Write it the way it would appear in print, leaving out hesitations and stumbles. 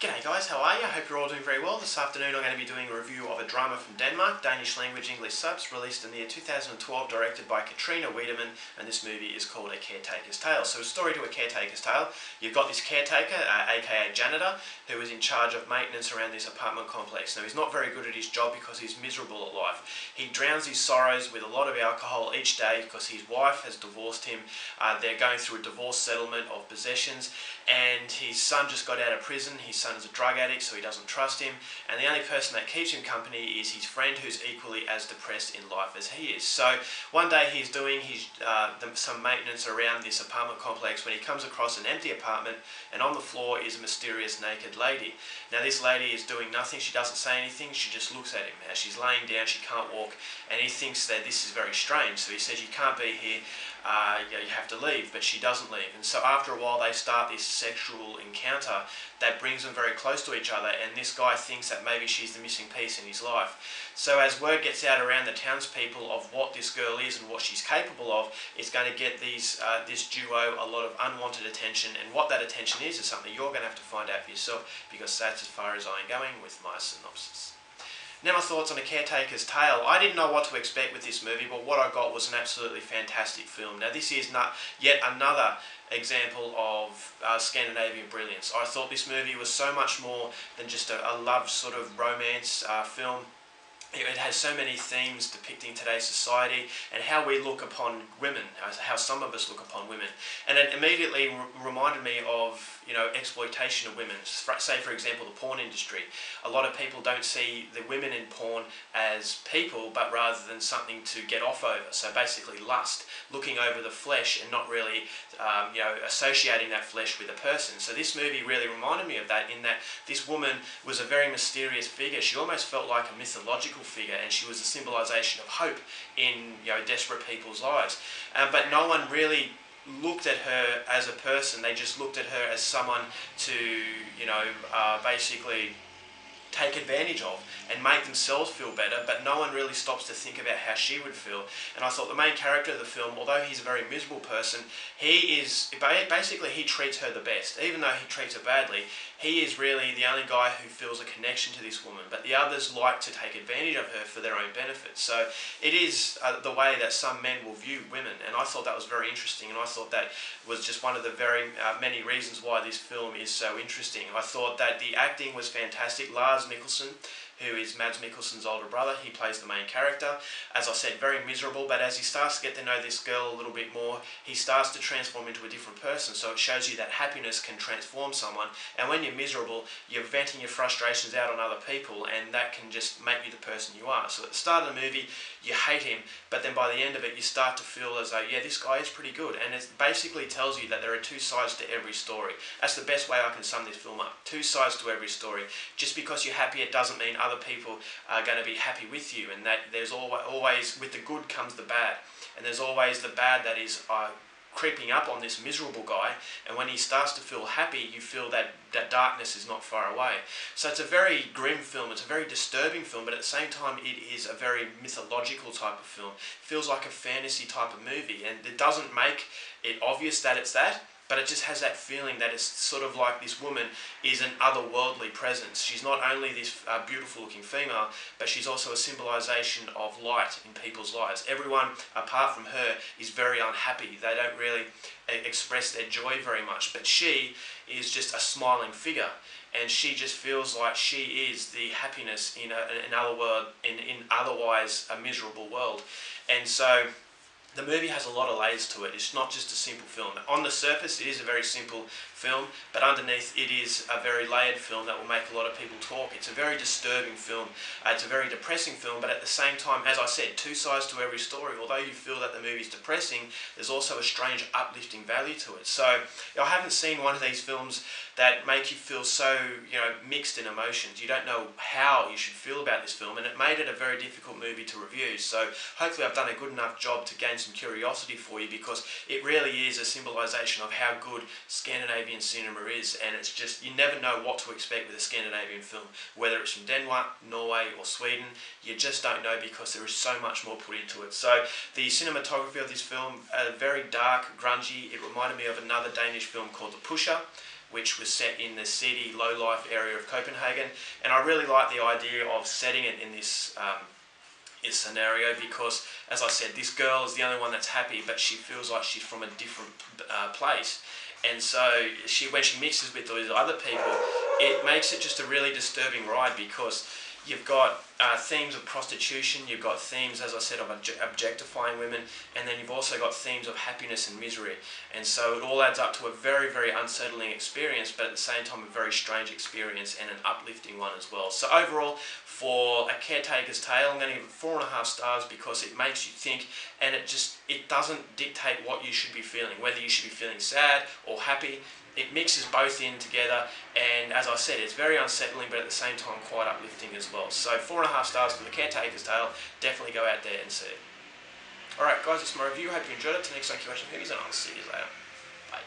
G'day guys, how are you? I hope you're all doing very well. This afternoon I'm going to be doing a review of a drama from Denmark, Danish language English subs, released in the year 2012, directed by Katrine Wiedemann, and this movie is called A Caretaker's Tale. So a story to A Caretaker's Tale. You've got this caretaker, aka janitor, who is in charge of maintenance around this apartment complex. Now he's not very good at his job because he's miserable at life. He drowns his sorrows with a lot of alcohol each day because his wife has divorced him. They're going through a divorce settlement of possessions, and his son just got out of prison. His son is a drug addict, so he doesn't trust him, and the only person that keeps him company is his friend, who's equally as depressed in life as he is. So one day he's doing some maintenance around this apartment complex when he comes across an empty apartment, and on the floor is a mysterious naked lady. Now this lady is doing nothing, she doesn't say anything, she just looks at him. As she's laying down, she can't walk, and he thinks that this is very strange, so he says, "You can't be here, you have to leave," but she doesn't leave. And so after a while they start this sexual encounter that brings them very close to each other, and this guy thinks that maybe she's the missing piece in his life. So as word gets out around the townspeople of what this girl is and what she's capable of, it's going to get this duo a lot of unwanted attention, and what that attention is something you're going to have to find out for yourself, because that's as far as I'm going with my synopsis. Now my thoughts on A Caretaker's Tale. I didn't know what to expect with this movie, but what I got was an absolutely fantastic film. Now this is not yet another example of Scandinavian brilliance. I thought this movie was so much more than just a love sort of romance film. It has so many themes depicting today's society and how we look upon women, how some of us look upon women. And it immediately reminded me of, exploitation of women. Say, for example, the porn industry. A lot of people don't see the women in porn as people, but rather than something to get off over. So basically lust, looking over the flesh and not really, associating that flesh with a person. So this movie really reminded me of that, in that this woman was a very mysterious figure. She almost felt like a mythological figure, and she was a symbolisation of hope in desperate people's lives. But no one really looked at her as a person. They just looked at her as someone to basically take advantage of and make themselves feel better, but no one really stops to think about how she would feel. And I thought the main character of the film, although he's a very miserable person, he treats her the best. Even though he treats her badly, he is really the only guy who feels a connection to this woman, but the others like to take advantage of her for their own benefit. So it is the way that some men will view women, and I thought that was very interesting, and I thought that was just one of the very many reasons why this film is so interesting. I thought that the acting was fantastic. Lars Mikkelsen, who is Mads Mikkelsen's older brother, he plays the main character. As I said, very miserable, but as he starts to get to know this girl a little bit more, he starts to transform into a different person. So it shows you that happiness can transform someone, and when you're miserable, you're venting your frustrations out on other people, and that can just make you the person you are. So at the start of the movie, you hate him, but then by the end of it, you start to feel as though, yeah, this guy is pretty good. And it basically tells you that there are two sides to every story. That's the best way I can sum this film up. Two sides to every story. Just because you're happy, it doesn't mean other people are going to be happy with you, and that there's always, with the good comes the bad, and there's always the bad that is creeping up on this miserable guy, and when he starts to feel happy, you feel that darkness is not far away. So it's a very grim film, it's a very disturbing film, but at the same time it is a very mythological type of film. It feels like a fantasy type of movie, and it doesn't make it obvious that it's that, but it just has that feeling that it's sort of like this woman is an otherworldly presence. She's not only this beautiful looking female, but she's also a symbolisation of light in people's lives. Everyone apart from her is very unhappy. They don't really express their joy very much, but she is just a smiling figure, and she just feels like she is the happiness in otherwise a miserable world. And so the movie has a lot of layers to it. It's not just a simple film. On the surface, it is a very simple film, but underneath it is a very layered film that will make a lot of people talk. It's a very disturbing film. It's a very depressing film, but at the same time, as I said, two sides to every story. Although you feel that the movie's depressing, there's also a strange uplifting value to it. So I haven't seen one of these films that make you feel so, mixed in emotions. You don't know how you should feel about this film, and it made it a very difficult movie to review. So hopefully I've done a good enough job to gain some curiosity for you, because it really is a symbolisation of how good Scandinavian cinema is, and it's just, you never know what to expect with a Scandinavian film. Whether it's from Denmark, Norway or Sweden, you just don't know, because there is so much more put into it. So the cinematography of this film, very dark, grungy. It reminded me of another Danish film called The Pusher, which was set in the seedy, low-life area of Copenhagen. And I really like the idea of setting it in this scenario because, as I said, this girl is the only one that's happy, but she feels like she's from a different place. And so when she mixes with those other people, it makes it just a really disturbing ride because you've got themes of prostitution, you've got themes, as I said, of objectifying women, and then you've also got themes of happiness and misery. And so it all adds up to a very, very unsettling experience, but at the same time a very strange experience and an uplifting one as well. So overall, for A Caretaker's Tale, I'm going to give it 4.5 stars because it makes you think, and it doesn't dictate what you should be feeling, whether you should be feeling sad or happy. It mixes both in together, and as I said, it's very unsettling, but at the same time quite uplifting as well. So 4.5 stars for The Caretaker's Tale. Definitely go out there and see it. Alright guys, that's my review. Hope you enjoyed it. Till next time, and I'll see you later. Bye.